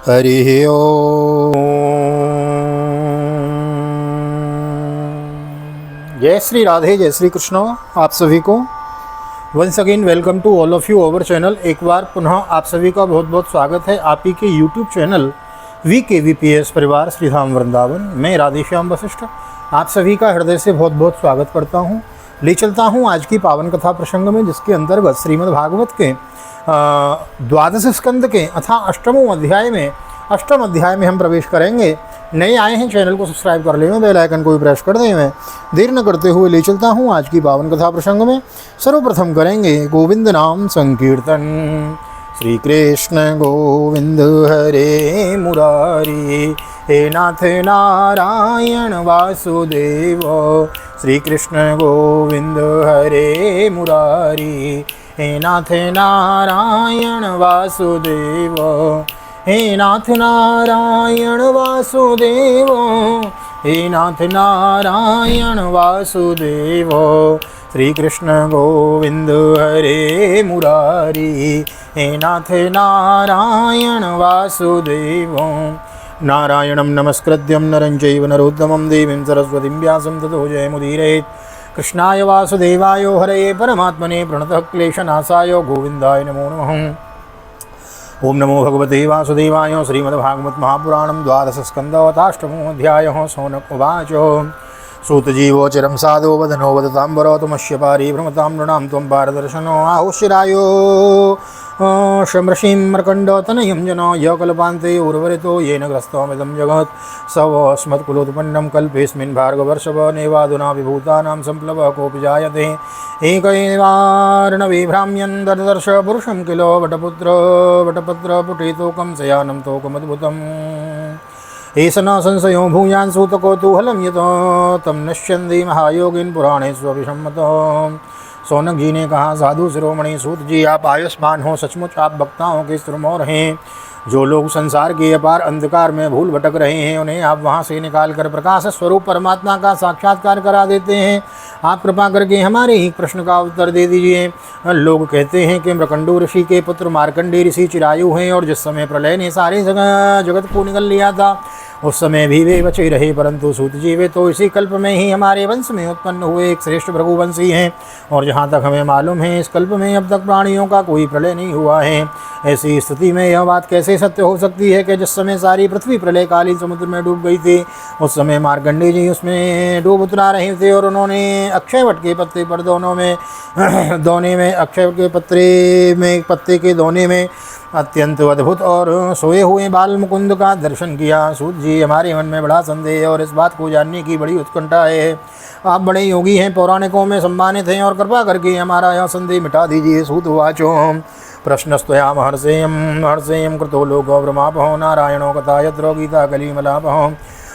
हरि ओम। जय श्री राधे, जय श्री कृष्ण। आप सभी को once again welcome to all of you our channel. एक बार पुनः आप सभी का बहुत बहुत स्वागत है आप ही के यूट्यूब चैनल VKVPS परिवार श्री धाम वृंदावन। मैं राधेश्याम वशिष्ठ आप सभी का हृदय से बहुत बहुत स्वागत करता हूँ। ले चलता हूँ आज की पावन कथा प्रसंग में, जिसके अंतर्गत श्रीमद् भागवत के द्वादश स्कंद के अथा अष्टम अध्याय में हम प्रवेश करेंगे। नए आए हैं चैनल को सब्सक्राइब कर लें, बेल आइकन को भी प्रेस कर दें। मैं देर न करते हुए ले चलता हूँ आज की पावन कथा प्रसंग में। सर्वप्रथम करेंगे गोविंद नाम संकीर्तन। श्री कृष्ण गोविंद हरे मुरारी, हे नाथ नारायण वासुदेव। श्री कृष्ण गोविंद हरे मुरारी, हे नाथ नारायण वासुदेव। हे नाथ नारायण वासुदेव, हे नाथ नारायण वासुदेव। श्री कृष्ण गोविंद हरे मुरारी, हे नाथ नारायण वासुदेव। नारायणं नमस्कृत्यं नरं चैव नरोत्तमं देवीं सरस्वतीं व्यासं ततो जयमुदीरयेत्। कृष्णाय वासुदेवाय हरये परमात्मने प्रणतः क्लेशनाशाय गोविन्दाय नमो नमः। ओम नमो भगवते वासुदेवाय। श्रीमद्भागवत महापुराणं द्वादश स्कन्धो अध्यायः। सौनक उवाच। सूतजीवो चिरं साधो वदनो वदताम्बरो तुमस्य पारि भ्रमतां नृणां त्वं पारदर्शनो आहुशिरायो शमृषिं मर्कण्डो तनयं जनो य कल्पान्ते उर्वरितो येन ग्रस्तमिदं जगत् सवस्मत्कुलोत्पन्नं कल्पेऽस्मिन् भार्गवर्षभ नेवादुना विभूतानां सम्प्लवः कोऽपि जायते एक एवार्णवे भ्राम्यन् दर्दर्श पुरुषं किलो वटपत्र पुटेतोकं शयानं तोकमद्भुतम् एष न संशयो भूयान् सूतकौतूहलं यतो तम नश्यन्ति महायोगिन पुराणेष्वपि सम्मतो। सौनक जी ने कहा, साधु शिरोमणि सूत जी, आप आयुष्मान हो, सचमुच आप भक्ताओं के सिरमौर हैं। जो लोग संसार के अपार अंधकार में भूल भटक रहे हैं, उन्हें आप वहाँ से निकाल कर प्रकाश स्वरूप परमात्मा का साक्षात्कार करा देते हैं। आप कृपा करके हमारे ही प्रश्न का उत्तर दे दीजिए। लोग कहते हैं कि मृकंडू ऋषि के पुत्र मार्कंडेय ऋषि चिरायु हैं, और जिस समय प्रलय ने सारे जगत को निगल लिया था उस समय भी वे बचे रहे, परंतु सूत जी वे तो इसी कल्प में ही हमारे वंश में उत्पन्न हुए एक श्रेष्ठ भृगुवंशी हैं, और जहाँ तक हमें मालूम है इस कल्प में अब तक प्राणियों का कोई प्रलय नहीं हुआ है। ऐसी स्थिति में यह बात कैसे सत्य हो सकती है कि जिस समय सारी पृथ्वी प्रलयकालीन समुद्र में डूब गई थी, उस समय मार्कंडेय जी उसमें डूब उतरा रहे थे, और उन्होंने अक्षयवट के पत्ते पर पत्ते के दोने में अत्यंत अद्भुत और सोए हुए बाल मुकुंद का दर्शन किया। सूत जी, हमारे मन में बड़ा संदेह है और इस बात को जानने की बड़ी उत्कंठा है। आप बड़े योगी हैं, पौराणिकों में सम्मानित हैं, और कृपा करके हमारा यह संदेह मिटा दीजिए। सूत उवाचो। प्रश्नस्तयाम हर्षेयम कृतो लोको ब्रह्मापहो नारायणो कथा यत्रो गीता कलिमलापहो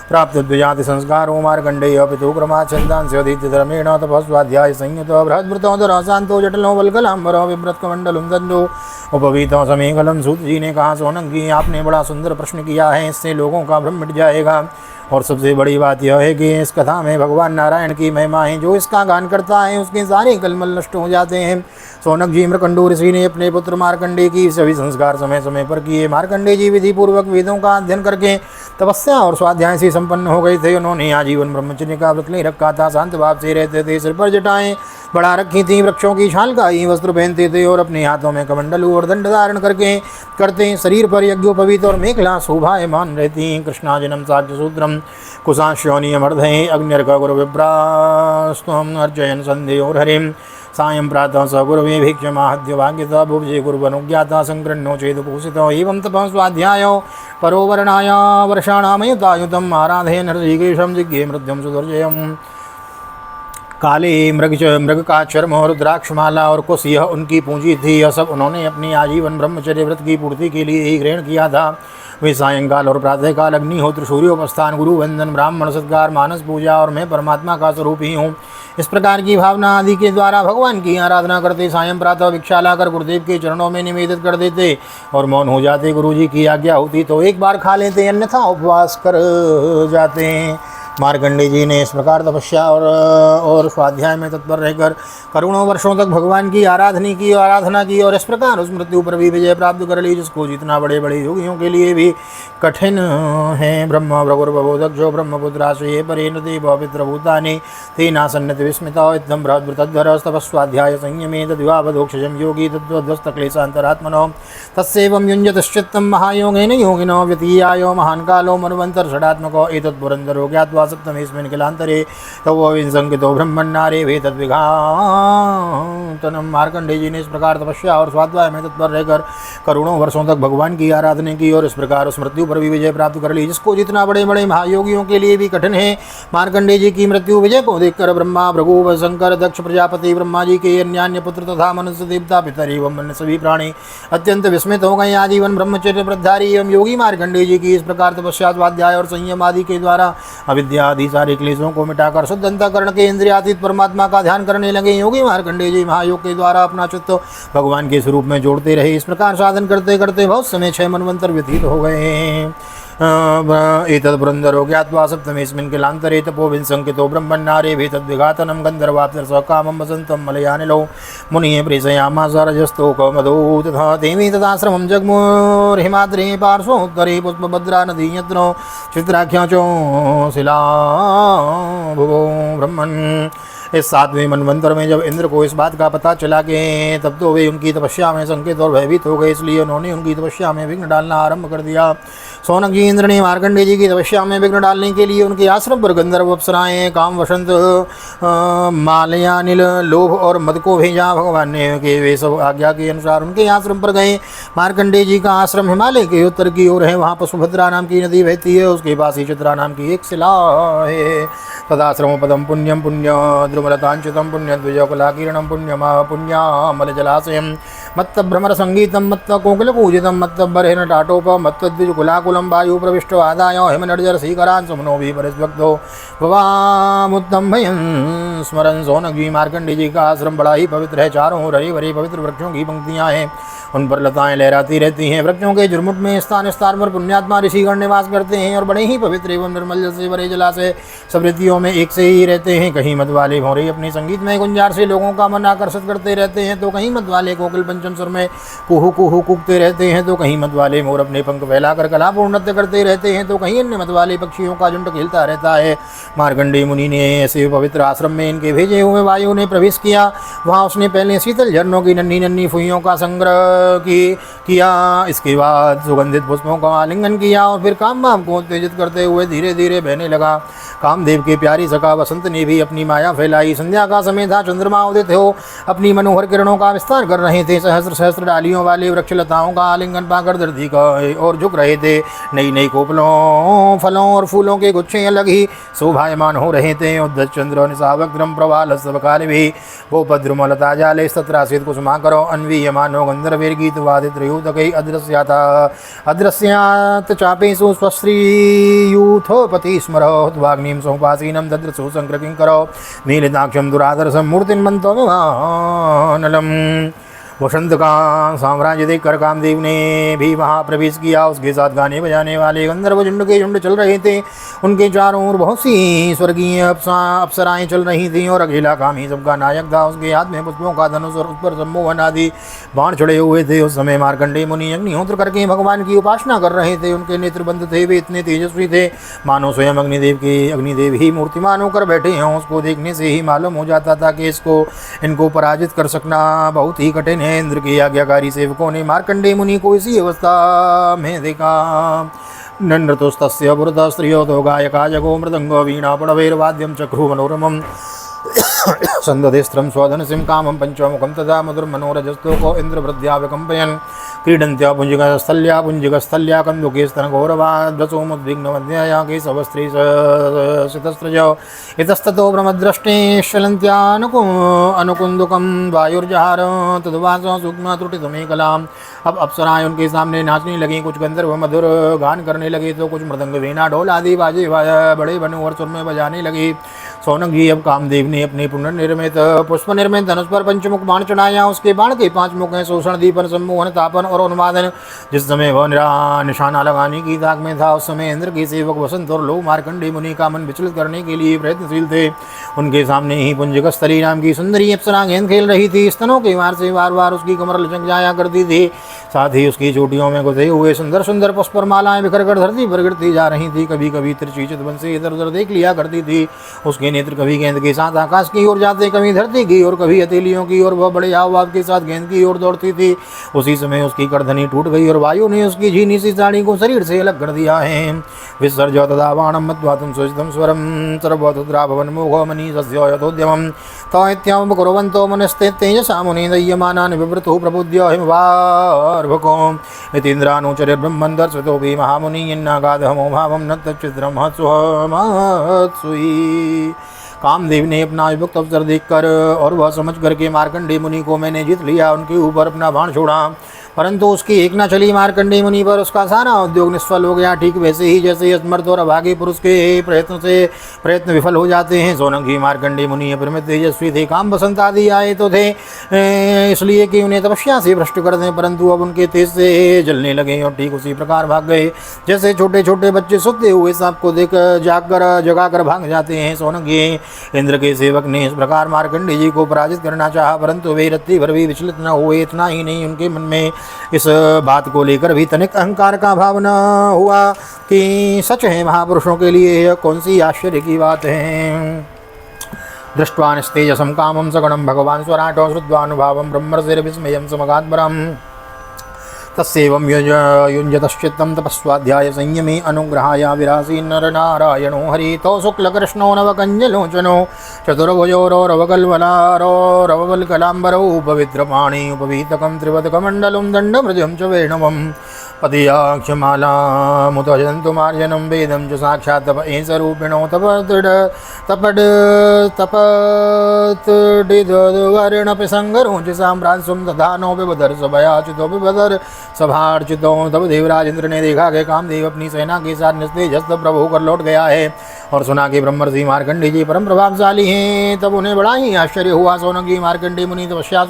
प्राप्त द्विजाति संस्कारो मार्कंडेय पितु क्रमाच्छन्दांस्योदितधर्मेण तपस्वाध्याय संयुतो बृहद्वृतो दराशान्तो जटलो वल्कलाम्बरो विव्रतकमण्डलुं दण्डो उपवीतो समेकलम। सूत जी ने कहा, सौनक जी, आपने बड़ा सुंदर प्रश्न किया है, इससे लोगों का भ्रम मिट जाएगा। और सबसे बड़ी बात यह है कि इस कथा में भगवान नारायण की महिमा है। जो इसका गान करता है उसके सारे कलमल नष्ट हो जाते हैं। सौनक जी, मृकंडू ऋषि ने अपने पुत्र मार्कंडेय की सभी संस्कार समय समय पर किए। मार्कंडेय जी विधि पूर्वक वेदों का अध्ययन करके तपस्या और स्वाध्याय से संपन्न हो गए थे। उन्होंने आजीवन ब्रह्मचर्य का व्रत ले रखा था, शांत भाव से रहते थे, सिर पर जटाएं बढ़ा रखी थी, वृक्षों की छाल का ही वस्त्र पहनते थे, और अपने हाथों में कमंडलू और दंड धारण करते शरीर पर यज्ञोपवीत और मेखला शोभायमान रहती। कृष्णाजनम साक्ष्य सूत्रम कुशाश्योनियमर्धये अग्निर्क गुरु विप्रास्त्वं अर्चयन संध्योर हरिम सायं प्रातः स गुरवे भिक्षमाहद्य भाग्यतः भुवजे गुरुवनुज्ञाता संकृण्णो चेदुपूषितो एवं तपः स्वाध्यायो परोवर्णाय वर्षाणामयुतायुतम् आराधयन् हृषिकेशं जिज्ञे मृत्युं सुदुर्जयम्। काले मृग का चर्म और रुद्राक्षमाला और कुश यह उनकी पूंजी थी। यह सब उन्होंने अपनी आजीवन ब्रह्मचर्य व्रत की पूर्ति के लिए ही ग्रहण किया था। वे सायंकाल और प्रातःकाल अग्निहोत्र, सूर्योपस्थान, गुरु वंदन, ब्राह्मण सत्कार, मानस पूजा और मैं परमात्मा का स्वरूप ही हूँ, इस प्रकार की भावना आदि के द्वारा भगवान की आराधना करते। सायं प्रातः भिक्षा लाकर गुरुदेव के चरणों में निवेदित कर देते और मौन हो जाते। गुरुजी की आज्ञा होती तो एक बार खा लेते, अन्यथा उपवास कर जाते। मार्कंडेय जी ने इस प्रकार तपस्या और स्वाध्याय में तत्पर रहकर करोड़ों वर्षों तक भगवान की आराधना की और इस प्रकार उस मृत्यु पर भी विजय प्राप्त कर ली, जिसको जितना बड़े बड़े योगियों के लिए भी कठिन है। ब्रह्म भृगुर्बोधक जो ब्रह्मपुत्राश्रये परेणते पवित्र भूतानि तेनासन्नत विस्मिता इत्थं बृहद्बृहद्धर तपस्वाध्याय संयमे तद्वावधोक्षजं योगी तद्वद्वस्तक्लेशान्तरात्मनो तस्यैवं युञ्जतश्चित्तं महायोगेन योगिनो व्यतीयायो महान् कालो मन्वन्तर् षडात्मको एतत्पुरन्दरो ज्ञात्वा सप्तमेऽस्मिन् किलान्तरे तवोविंसंकितो ब्रह्मन्नारे वेतद्विघातनं। मार्कंडेय जी ने इस प्रकार तपस्या और स्वाध्याय में तत्पर रहकर करोड़ों वर्षों तक भगवान की आराधना की और इस प्रकार उस मृत्यु पर भी विजय प्राप्त कर ली, जिसको जितना बड़े बड़े महायोगियों के लिए भी कठिन है। मार्कंडेय जी की मृत्यु विजय को देखकर ब्रह्मा भृगु शंकर दक्ष प्रजापति ब्रह्मा जी के अन्य पुत्र तथा मनुष्य देवता पितर एवं अन्य सभी प्राणी अत्यंत विस्मित हो गए। आजीवन ब्रह्मचर्य व्रतधारी एवं योगी मार्कंडेय जी की इस प्रकार तपस्या स्वाध्याय और संयम आदि के द्वारा अविद्या आदि सारे क्लेशों को मिटाकर शुद्ध अंतःकरण के इंद्रियातीत परमात्मा का ध्यान करने लगे। योगी मार्कंडेय जी महायोग के द्वारा अपना चित्त भगवान के स्वरूप में जोड़ते रहे। इस प्रकार साधन करते करते बहुत समय 6 मनवंतर व्यतीत हो गए। एतद्पुरन्दरो ज्ञात्वा सप्तमेऽस्मिन् किलान्तरे तपोविंसंकितो ब्रह्मन्नारे वेतद्विघातनं गन्धर्वाप्सरस कामं वसन्तं मलयानिलो मुनिः प्रेषयामास रजस्तोकमधो तथा देवी तदाश्रमं जग्मुर्हिमाद्रे पार्श्वोत्तरे पुष्पभद्रा नदी यत्र चित्राख्या च शिला भुवो ब्रह्मन्। इस 7वें मनवंतर में जब इंद्र को इस बात का पता चला कि तब तो वे उनकी तपस्या में संकेत और भयभीत हो गए, इसलिए उन्होंने उनकी तपस्या में विघ्न डालना आरंभ कर दिया। सौनक जी इंद्र ने मार्कंडेय जी की तपस्या में विघ्न डालने के लिए उनके आश्रम पर गंधर्व अप्सराएं काम वसंत मालयानिल लोभ और मद को भेजा। भगवान ने के वे सब आज्ञा के अनुसार उनके आश्रम पर गए। मार्कंडेय जी का आश्रम हिमालय के उत्तर की ओर है, वहाँ पुष्पभद्रा नाम की नदी बहती है, उसके पास ही चित्रा नाम की एक शिला है। तदाश्रम पदम पुण्यम पुण्य द्रुमलतांचितम पुण्य द्विजकुलाकीर्णम पुण्यमा पुण्यामल जलाशयम मत्त भ्रमर संगीतम मत्त कोकिल पूजितम मत्त बरहिन टाटोप मत्त द्विजकुलाकुलम वायु प्रविष्ट आदाय हिमनर्जर सीकरान सुमनो भी परिस्वक्तो भवामुत्तम भयं स्मरण। सौनक जी मार्कंडेय जी का आश्रम बड़ा ही पवित्र है। चारों ओर हरी भरी पवित्र वृक्षों की पंक्तियां हैं, उन पर लताएं लहराती रहती हैं। वृक्षों के झुरमुट में स्थान स्थान पर पुण्यात्मा ऋषिगण निवास करते हैं और बड़े ही पवित्र एवं निर्मल जल से भरे जलाशय समृद्धियों में एक से ही रहते हैं। कहीं मत वाले भौरे अपने संगीत में गुंजार से लोगों का मन आकर्षित करते रहते हैं, तो कहीं मत वाले कोकिल पंचम सुर में कुहू कुहू कूकते रहते हैं, तो कहीं मत वाले मोर अपने पंख फैलाकर कलापूर्ण नृत्य करते रहते हैं, तो कहीं अन्य मत वाले पक्षियों का झुंड खेलता रहता है। मार्कंडेय मुनि ने ऐसे पवित्र आश्रम में इनके भेजे हुए वायु ने प्रवेश किया। वहाँ उसने पहले शीतल झरनों की नन्ही नन्ही फुइयों का संग्रह किया, इसके बाद सुगंधित पुष्पों का आलिंगन किया और फिर काम को उत्तेजित करते हुए धीरे धीरे बहने लगा। कामदेव की प्यारी सखा वसंत ने भी अपनी माया फैलाई। संध्या का समय था, चंद्रमा उदित हो अपनी मनोहर किरणों का विस्तार कर रहे थे। सहस्त्र सहस्त्र डालियों वाले वृक्ष लताओं का आलिंगन पाकर धरती का और झुक रहे थे। नई नई कोपलों फलों और फूलों के गुच्छे अलग ही शोभायमान हो रहे थे। उद्धत चंद्र निशावक्त्रम प्रवाल काल भी वो भद्रुमलता जाले सत्रासित कुसुमा करो अन्वीय मानो गंधर्वेर गीत वादित रयूतकई अदृश्यात चापेषु स्वश्रीयूथोपति स्मरो वाग्निम सोपासीनम दद्रसु संक्रकिं करो नीलिताक्षम दुरादर्शम मूर्तिन्मन्तो विमानलम। वसंत का साम्राज्य देखकर कामदेव ने भी वहाँ प्रवेश किया। उसके साथ गाने बजाने वाले गंधर्व झुंड के झुंड चल रहे थे। उनके चारों ओर बहुत सी स्वर्गीय अप्सराएं चल रही थीं और अकेला काम ही सबका नायक था। उसके हाथ में पुष्पों का धनुष और उस पर सम्मोहन आदि बाण चढ़े हुए थे। उस समय मार्कंडेय मुनि अग्निहोत्र करके भगवान की उपासना कर रहे थे। उनके नेत्र बंद थे, वे इतने तेजस्वी थे मानो स्वयं अग्निदेव ही मूर्तिमान होकर बैठे हों। उसको देखने से ही मालूम हो जाता था कि इनको पराजित कर सकना बहुत ही कठिन। इंद्र के आज्ञाकारी सेवकों ने मार्कंडेय मुनि को इसी अवस्था में देखा। नृतुस्तस्य पुरतः स्त्रियो तो गायका जगो मृदंगो वीणा पड़वैर्वाद्यम चक्रु मनोरमम संदधिस्त्रं स्वधनसिं कामं पंचमुखं तदा मधुर्मनोरजस्तोको इन्द्रवृद्ध्या विकम्पयन् क्रीडन्त्या पुञ्जिकस्थल्या कन्दुके स्तनघोरवाद्रसोमुद्विग्नवद्यया केशवस्त्री सितस्त्रजो इतस्ततो ब्रह्मद्रष्टे अनुकुन्दुकं वायुर्जहार तद्वासो सूक्ष्म त्रुटितमेकलाम्। अब अप्सराएं उनके सामने नाचने लगीं। कुछ गंधर्व मधुर गान करने लगे तो कुछ मृदंग वीणा ढोल आदि बाजे बड़े बनोहर सुर में बजाने लगे। सौनक जी, अब कामदेव ने अपने पुनर्निर्मित पुष्प निर्मित धनुष पर पंचमुख बाण चढ़ाया। उसके बाण के 5 मुख हैं: शोषण, दीपन, सम्मोहन, तापन और उन्मादन। जिस समय वह निशाना लगाने की ताक में था, उस समय इंद्र के सेवक वसंत और लोग मार्कंडेय मुनि का मन विचलित करने के लिए प्रयत्नशील थे। उनके सामने ही पुंजकस्तरी नाम की सुंदरी अप्सरा गेंद खेल रही थी। स्तनों के वार से बार बार उसकी कमर लचक जाया करती थी। साथ ही उसकी चोटियों में गुथे हुए सुंदर सुंदर पुष्पर मालाएं बिखर कर धरती पर गिरती जा रही थी। कभी कभी तिरछी चितवन से इधर उधर देख लिया करती थी। उसके नेत्र कभी गेंद के साथ आकाश की ओर जाते, कभी धरती की और कभी हथेलियों की ओर। वह बड़े हाव के साथ गेंद की ओर दौड़ती थी। उसी समय उसकी करधनी टूट गई और वायु ने उसकी झीनी सी साड़ी को शरीर से अलग कर दिया है। विसर्ज तदा बाणम मत्वा तुम सुचितम स्वरम सर्वतुद्रा भवन मोघो मनी सस्यो यथोद्यमम तौत्यम कुर्वन्तो मनस्ते तेजसा मुनि दह्यमानान् विवृतो प्रबुद्ध्य हिमवार्भको इतीन्द्रानुचरे ब्रह्मन् दर्शितोऽपि महामुनि यन्नागाधमो भावं न तच्चित्रं महत्सुही। कामदेव ने अपना विभक्त अवसर देखकर और वह समझ करके मार्कंडेय मुनि को मैंने जीत लिया, उनके ऊपर अपना बाण छोड़ा, परंतु उसकी एक न चली। मार्कंडेय मुनि पर उसका सारा उद्योग निष्फल हो गया। ठीक वैसे ही जैसे असमर्थ और अभागे पुरुष के प्रयत्न विफल हो जाते हैं। सोनक जी, मार्कंडेय मुनि अपरिमित तेजस्वी थे। काम बसंत आदि आए तो थे इसलिए कि उन्हें तपस्या से भ्रष्ट कर दें, परंतु अब उनके तेज से जलने लगे और ठीक उसी प्रकार भाग गए जैसे छोटे छोटे बच्चे सोते हुए सांप को देख जगाकर भाग जाते हैं। सोनक जी, इंद्र के सेवक ने इस प्रकार मार्कंडेय जी को पराजित करना चाहा, परंतु वे रत्ती भर भी विचलित न हुए। इतना ही नहीं, उनके मन में इस बात को लेकर भी तनिक अहंकार का भाव न हुआ कि सच है, महापुरुषों के लिए यह कौन सी आश्चर्य की बात है। दृष्ट्वा निस्तेजसं कामं सगुणं भगवान् स्वराटो श्रुत्वानुभावं ब्रह्मर्षिर्विस्मयं समगात्परम् तस्यैवं युञ्जतश्चित्तं तपस्वाध्याय संयमे अनुग्रहाय विरासी नरनारायणो हरितो शुक्लकृष्णो नवकञ्जलोचनो चतुर्भुजो रवकल्वलारो पवित्रपाणि उपवीतकं त्रिवदकमण्डलं दण्डमृजं च वेणवम् पदयाक्षमालामुतजन्तुमार्जनं वेदं च साक्षात् तप एषरूपिणो तपडिदवर्णपि सङ्गरोचसां प्रांशुं दधानो बिबधर्सभयाच्युतो बिबधर सभार्चितो। तब देवराज इंद्र ने देखा कि कामदेव अपनी सेना के साथ निस्तेजस्त प्रभु होकर लौट गया है और सुना कि ब्रह्मर्षि मार्कंडेय जी परम प्रभावशाली हैं। तब उन्हें बड़ा ही आश्चर्य हुआ। सोनक जी, मार्कंडेय मुनि तपस्या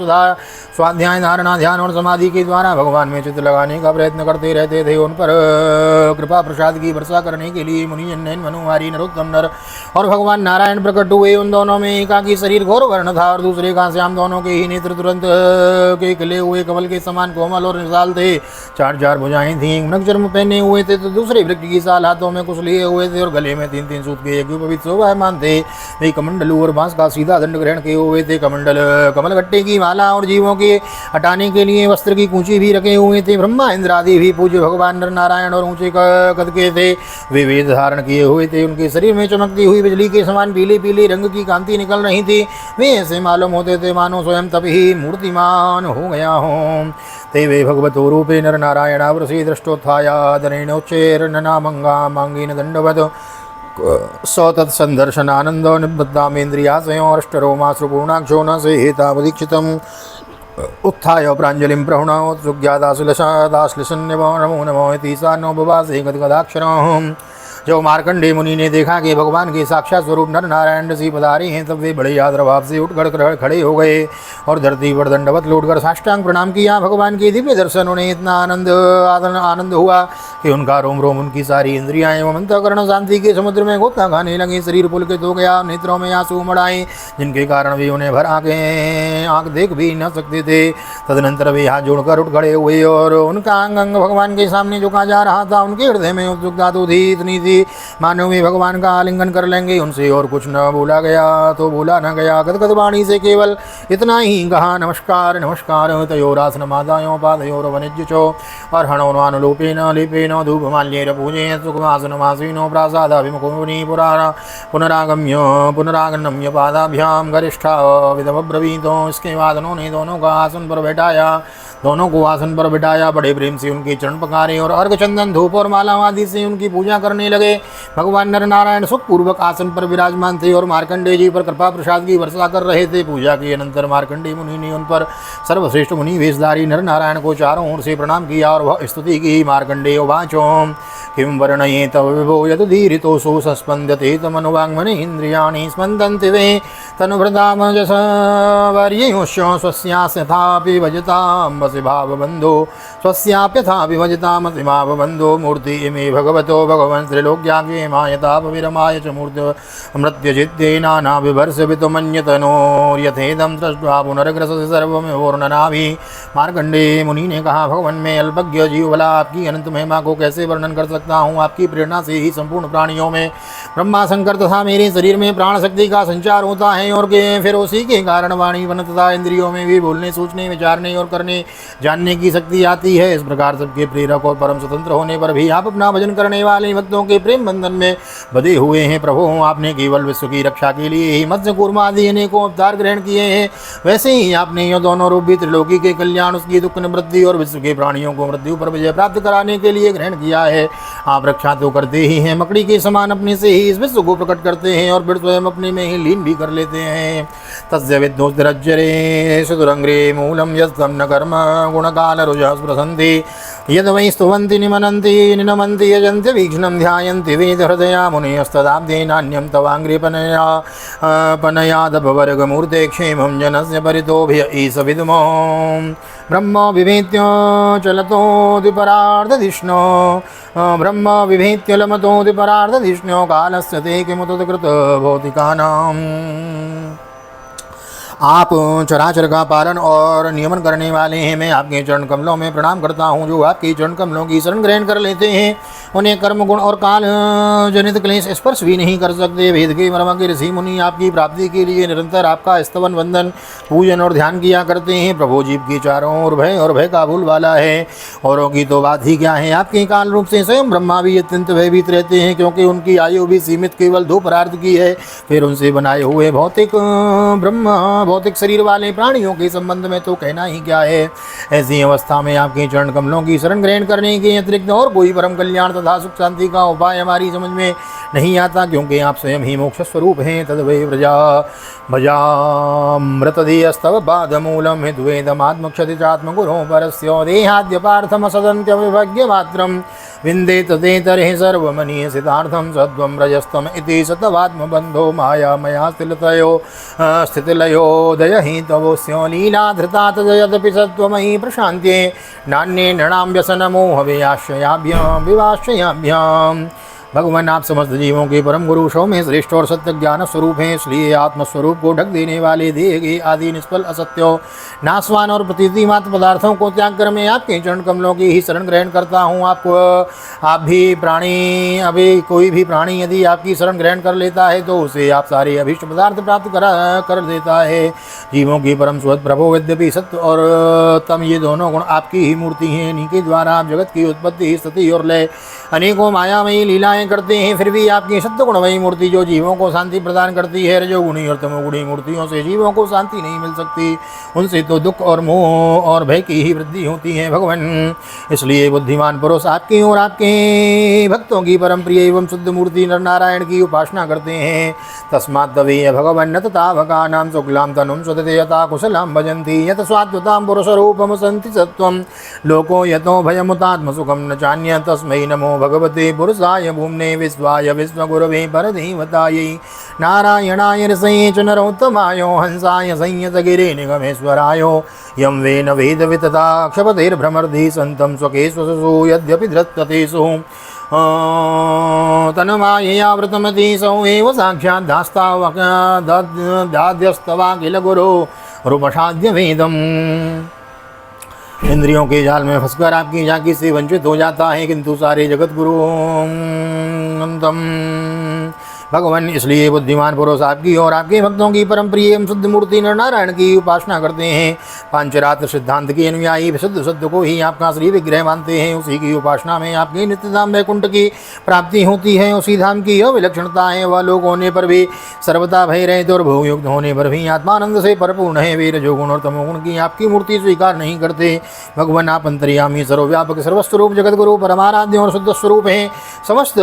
स्वाध्याय, धारणा, ध्यान और समाधि के द्वारा भगवान में चित्त लगाने का प्रयत्न करते रहते थे। उन पर कृपा प्रसाद की वर्षा करने के लिए मुनि जन मनुहारी नरोत्तम नर और भगवान नारायण प्रकट हुए। उन दोनों में एकाकी शरीर घोर वर्ण था और दूसरे का श्याम। दोनों के ही नेत्र तुरंत के खिले हुए कमल के समान कोमल और विशाल थे। 4 भुजाएं थीं। मृग चर्म पहने हुए थे तो दूसरे वृक्ष की साल हाथों में कुछ लिए हुए थे और गले में 3 सूत के एक पवित्र शोभायमान थे। वे कमंडलू और बांस का सीधा दंड ग्रहण किए हुए थे। कमलगट्टे की माला और जीवों के हटाने के लिए वस्त्र की कूंची भी रखे हुए थे। ब्रह्मा इंद्र आदि भी पूज्य भगवान नर नारायण और ऊंचे कद के थे। वे वेद धारण किए हुए थे। उनके शरीर में चमकती हुई बिजली के समान पीले पीले रंग की कांति निकल रही थी। वे ऐसे मालूम होते थे मानो स्वयं तभी मूर्तिमान हो गया हो। ते वे भगवतो रूपे नर नारायणावृषि दृष्टोत्थायादरेणोच्चैर्ननामंगा मांगेन दंडवत सौ तत्संदर्शनानंदो निबद्धामेन्द्रियाशयो अष्टरोमाश्रुपूर्णाक्षो न सेहेतावदीक्षितम् उत्थाय प्राञ्जलिं प्रहुणोत्सुज्ञादाश्लिशन्निवो नमो नमो इति सा नो बवासे गदगदाक्षरम्। जब मार्कंडेय मुनि ने देखा कि भगवान के साक्षात स्वरूप नर नारायण ऋषि पधारे हैं, तब वे बड़े आदर भाव से उठकर खड़े हो गए और धरती पर दंडवत लौटकर साष्टांग प्रणाम किया। भगवान के दिव्य दर्शन उन्हें इतना आनंद हुआ कि उनका रोम रोम, उनकी सारी इंद्रियां एवं अंतःकरण शांति के समुद्र में गोता खाने लगे। शरीर पुलकित हो गया, नेत्रों में आंसू उमड़ आए, जिनके कारण वे उन्हें भर आंख देख भी न सकते थे। तदनंतर वे हाथ जोड़कर उठ खड़े हुए और उनका अंग अंग भगवान के सामने झुका जा रहा था। उनके हृदय में उत्सुकता तो थी, इतनी थी मानो वे भगवान का आलिंगन कर लेंगे। उनसे और कुछ न बोला न गया। गदगद वाणी से केवल इतना ही कहा, नमस्कार नमस्कार तयोरासन मातायों पादयोर वनिज्यचो अर्हणोनुलोपेन लिपेन धूपमाल्येर पूजे सुखमासनमासीनो प्रासादाभिमुखो मुनि पुनरागम्य पादाभ्याम गरिष्ठा विदमब्रवीतो। इसके बाद उन्होंने दोनों का आसन पर बैठाया दोनों को आसन पर बिठाया, बड़े प्रेम से उनके चरण पखारे और अर्घ चंदन धूप और माला आदि से उनकी पूजा करने लगे। भगवान नर नारायण सुखपूर्वक आसन पर विराजमान थे और मार्कंडेय जी पर कृपा प्रसाद की वर्षा कर रहे थे। पूजा के अनंतर मार्कंडेय मुनि ने उन पर सर्वश्रेष्ठ मुनि वेशधारी नर नारायण को चारों ओर से प्रणाम किया और वह स्तुति की। मार्कंडेय वाचो किं वर्णये तव विभो यदुदीरितोषु सस्पन्द्यते तमनुवाङ्मनि इन्द्रियाणि स्पन्दन्ति वे तनुभृतामजसवर्ययोश्च स्वस्यास्यथापि भजतामसि भावबन्धो स्वस्याप्यथापि भजतामसि भावबन्धो मूर्ति इमे भगवतो भगवन् त्रिलोक्याग्रे मायतापविरमाय च मूर्तिमृत्यजित्ये नानाविभर्षवितो मन्यतनोर्यथेदं दृष्ट्वा पुनर्ग्रसति सर्वमेवोर्णनाभि। मार्कंडेय मुनि ने कहा, भगवान मैं अल्पज्ञ जीव भला आपकी अनंत महिमा को कैसे वर्णन कर सकता हूँ। आपकी प्रेरणा से ही संपूर्ण प्राणियों में ब्रह्मा शंकर तथा मेरे शरीर में प्राण शक्ति का संचार होता है और फिर उसी के कारण वाणी वन तथा इंद्रियों में भी बोलने सोचने विचारने और करने जानने की शक्ति आती है। इस प्रकार सबके प्रेरक और परम स्वतंत्र होने पर भी आप अपना भजन करने वाले भक्तों के प्रेम बंधन में बंधे हुए हैं। प्रभु आपने केवल विश्व की रक्षा के लिए ही मत्स्य कूर्मा आदि अनेकों अवतार ग्रहण किए हैं, वैसे ही आपने ये दोनों रूप भी त्रिलोकी के कल्याण, उसकी दुख निवृत्ति और विश्व के प्राणियों को मृत्यु पर विजय प्राप्त कराने के लिए ग्रहण किया है। आप रक्षा तो करते ही हैं, मकड़ी के समान अपने से ही इस विश्व को प्रकट करते हैं और फिर स्वयं अपने में ही लीन भी कर लेते हैं। तस्य विद्योतिरज्जरे सुदुरंग्रे मूलम यस्तं न कर्म गुणकाल रुजः स्पृशन्ति यद वै स्तुवन्ति निमनन्ति निनमन्ति यजन्ति वीक्ष्णं ध्यायन्ति वेद हृदया मुनयस्तदाब्दे नान्यं तवाङ्ग्रे पनयादपवर्गमूर्ते क्षेमं जनस्य परितोभ्य ईश विद्मो ब्रह्म विभेत्य चलतोऽधिपरार्धधिष्णो ब्रह्म विभेत्य लमतोऽधिपरार्धधिष्णो कालस्य ते किमुतकृत भौतिकानाम्। आप चराचर का पालन और नियमन करने वाले हैं। मैं आपके चरण कमलों में प्रणाम करता हूँ। जो आपके चरण कमलों की शरण ग्रहण कर लेते हैं उन्हें कर्म गुण और काल जनित क्लेश स्पर्श भी नहीं कर सकते। वेद के मर्म के ऋषि मुनि आपकी प्राप्ति के लिए निरंतर आपका स्तवन वंदन पूजन और ध्यान किया करते हैं। प्रभु जीव के चारों ओर भय और भय का भूल वाला है, औरों की तो बात ही क्या है। आपके काल रूप से स्वयं ब्रह्मा भी अत्यंत भयभीत रहते हैं, क्योंकि उनकी आयु भी सीमित केवल 2 परार्थ की है। फिर उनसे बनाए हुए भौतिक शरीर वाले प्राणियों के संबंध में तो कहना ही क्या है। ऐसी अवस्था में आपके चरण कमलों की शरण ग्रहण करने के अतिरिक्त और कोई परम कल्याण तथा सुख शांति का उपाय हमारी समझ में नहीं आता, क्योंकि आप स्वयं ही मोक्ष स्वरूप हैं। तद्वै भजामृतधियस्तव पादमूलम हिद्वेदमात्मक्षति चात्मगुरो परस्यो देहाद्य पार्थम सदन्त्यविभज्य मात्रम विन्देत ते तर्हि सर्वमनीय सिद्धार्थम सद्वं रजस्तम इति सतवात्मबन्धो माया मया स्थितिलयोदय हि तवोऽस्यो लीला धृता तदयदपि सत्त्वमयि प्रशान्त्ये नान्ये नृणां व्यसनमोह विवाश्रयाभ्याम्। भगवान आप समस्त जीवों के परम गुरु सौम्य श्रेष्ठ और सत्य ज्ञान स्वरूप हैं, इसलिए आत्मस्वरूप को ढक देने वाले देह के आदि निष्फल असत्यो नाशवान और प्रतीति मात्र पदार्थों को त्याग कर मैं आपके चरण कमलों की ही शरण ग्रहण करता हूँ। कोई भी प्राणी यदि आपकी शरण ग्रहण कर लेता है तो उसे आप सारे अभीष्ट पदार्थ प्राप्त कर देता है। जीवों की परम सुहृद प्रभु यद्यपि सत्य और तम ये दोनों गुण आपकी ही मूर्ति हैं, इन्हीं के द्वारा आप जगत की उत्पत्ति स्थिति और लय अनेकों मायामयी लीलाएं करते हैं। फिर भी आपकी सत्य गुणमयी मूर्ति जो जीवों को शांति प्रदान करती है, रजोगुणी और तमोगुणी मूर्तियों से जीवों को शांति नहीं मिल सकती, उनसे तो दुख और मोह और भय की ही वृद्धि होती है भगवान। इसलिए बुद्धिमान पुरुष आपकी और आपके भक्तों की परम प्रिय एवं शुद्ध मूर्ति नर नारायण की उपासना करते हैं। तस्मात् तवेय भगवन् तथावकानां शुक्लां तनुं सुदते यथा कुशलां भजन्ति यत स्वात्वतां पुरुषरूपं सन्ति सत्वं लोको यतो भयमुतात्मसुखं न चान्य तस्मै नमो भगवते पुरुषाय भूम्ने विश्वाय विश्वगुरवे परदेवतायै नारायणाय ऋषये च नरोत्तमायो हंसाय संयतगिरे निगमेश्वरायो यं वेन वेदवितता क्षपतिर्भ्रमर्धि सन्तं स्वकेष्वसु यद्यपि धृततेषु तन्माययावृतमति सौ एव साक्षात् दास्ताद्यस्तवाखिल गुरो रूपसाद्य वेदम्। इंद्रियों के जाल में फंसकर आपकी झांकी से वंचित हो जाता है, किंतु सारे जगत गुरु भगवान इसलिए बुद्धिमान पुरुष आपकी और आपके भक्तों की परम प्रिय एवं शुद्ध मूर्ति नरनारायण की उपासना करते हैं। पांचरात्र सिद्धांत के अनुयायी विशुद्ध शुद्ध को ही आपका श्री विग्रह मानते हैं। उसी की उपासना में आपके नित्यधाम वैकुंठ की प्राप्ति होती है। उसी धाम की यह विलक्षणता है, वह लोग होने पर भी सर्वथा भय रहित और भोगयुक्त होने पर भी आत्मानंद से परिपूर्ण है। वीर जो गुण और तमोगुण की आपकी मूर्ति स्वीकार नहीं करते। भगवान आप अंतर्यामी सर्वव्यापक सर्वस्वरूप जगत गुरु परमाराध्य और शुद्ध स्वरूप हैं। समस्त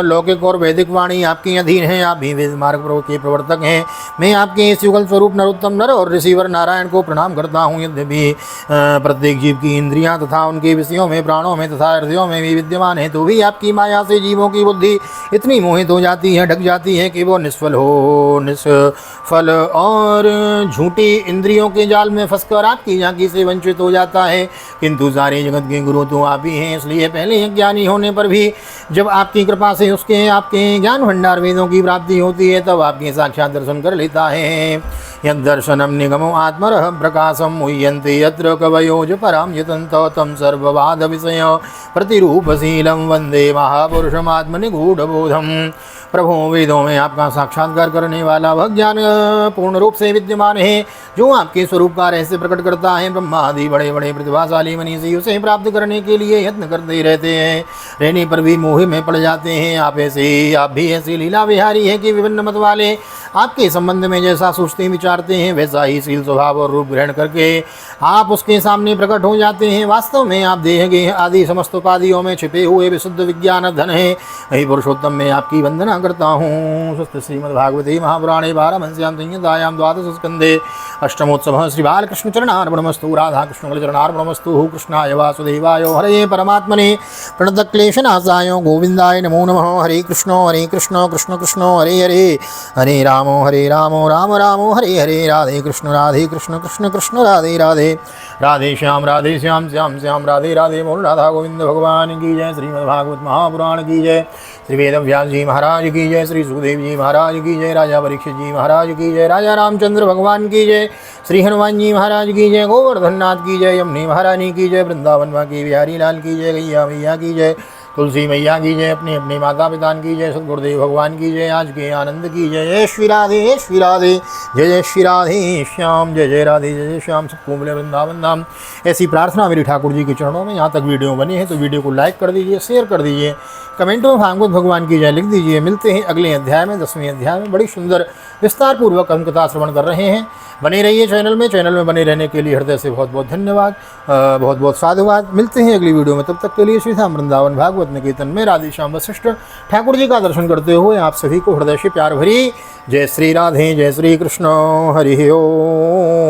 लौकिक और वैदिक वाणी आपके अधीन है। आप भी वेद मार्ग के प्रवर्तक हैं। मैं आपके इस युगल स्वरूप नरोत्तम नर और ऋषिवर नारायण को प्रणाम करता हूँ। यद्यपि प्रत्येक जीव की इंद्रियां तथा उनके विषयों में, प्राणों में तथा हृदयों में भी विद्यमान है, तो भी आपकी माया से जीवों की बुद्धि इतनी मोहित हो जाती है, ढक जाती है कि वो निष्फल और झूठी इंद्रियों के जाल में फंसकर आपकी झांकी से वंचित हो जाता है। किंतु सारे जगत के गुरु तो आप ही हैं। इसलिए पहले ज्ञानी होने पर भी जब आपकी कृपा से उसके आपके ज्ञान भंडार वेदों की प्राप्ति होती है, तब आपके साक्षात दर्शन कर लेता है। यद दर्शनम निगमो आत्मरः प्रकाशम मुह्यन्ते यत्र कवयो ज परां यतन्तो तम सर्ववाद विषय प्रतिरूपशीलं वंदे महापुरुषम आत्मनिगूढ़बोधम। प्रभु वेदों में आपका साक्षात्कार करने वाला वह ज्ञान पूर्ण रूप से विद्यमान है, जो आपके स्वरूप का रहस्य प्रकट करता है। ब्रह्मा आदि बड़े बड़े प्रतिभाशाली मनीषी उसे प्राप्त करने के लिए यत्न करते रहते हैं, रहने पर भी मोह में पड़ जाते हैं। आप भी ऐसी लीला विहारी है कि विभिन्न मत वाले आपके संबंध में जैसा सोचते विचारते हैं, वैसा ही शील स्वभाव और रूप ग्रहण करके आप उसके सामने प्रकट हो जाते हैं। वास्तव में आप देह आदि समस्त उपाधियों में छिपे हुए विशुद्ध विज्ञान धन है। वही पुरुषोत्तम में आपकी वंदना करता हूँ। स्वस्थ श्रीमद्भागवते महापुराणे पारमहंस्यां संहितायां द्वादश स्कंदे अष्टमोत्सवः श्री बालकृष्ण चरणार्पणमस्तु। राधा कृष्ण चरणार्पणमस्तु। कृष्णाय वासुदेवाय हरे परमात्मने प्रणतक्लेशनाशाय गोविंदाय नमो नमः। हरे कृष्ण कृष्ण कृष्ण हरे हरे, हरे राम राम राम हरे हरे। राधे कृष्ण कृष्ण कृष्ण राधे राधे, राधे श्याम श्याम श्याम राधे राधे। बोल राधा गोविंद भगवान की जय। श्रीमद्भागवत महापुराण की जय। श्री वेद व्यास जी महाराज की जय। श्री सुखदेव जी महाराज की जय। राजा परीक्षित जी महाराज की जय। राजा रामचंद्र भगवान की जय। श्री हनुमान जी महाराज की जय। गोवर्धन नाथ की जय। यमुनी महारानी की जय। वृंदावन माँ की बिहारी लाल की जय। गैया मैया की जय। तुलसी मैया की जय। अपने अपने माता पिता की जय। सदगुरुदेव भगवान की जय। आज के आनंद की जय। जय श्री राधे जय श्री राधे, जय जय श्री राधे श्याम, जय जय राधे जय जय श्याम। सबको मिले वृंदावन धाम। ऐसी प्रार्थना मेरी ठाकुर जी के चरणों में। यहाँ तक वीडियो बनी है तो वीडियो को लाइक कर दीजिए, शेयर कर दीजिए, कमेंटों में भागवत भगवान की जय लिख दीजिए। मिलते हैं अगले अध्याय में, 10वें अध्याय में। बड़ी सुंदर विस्तार पूर्वक हम कथा श्रवण कर रहे हैं। बने रहिए चैनल में बने रहने के लिए हृदय से बहुत बहुत धन्यवाद, बहुत बहुत साधुवाद। मिलते हैं अगली वीडियो में, तब तक के लिए श्री धाम वृंदावन भागवत निकेतन में राधे श्याम वशिष्ठ ठाकुर जी का दर्शन करते हुए आप सभी को हृदय से प्यार भरी जय श्री राधे, जय श्री कृष्ण, हरि ओम।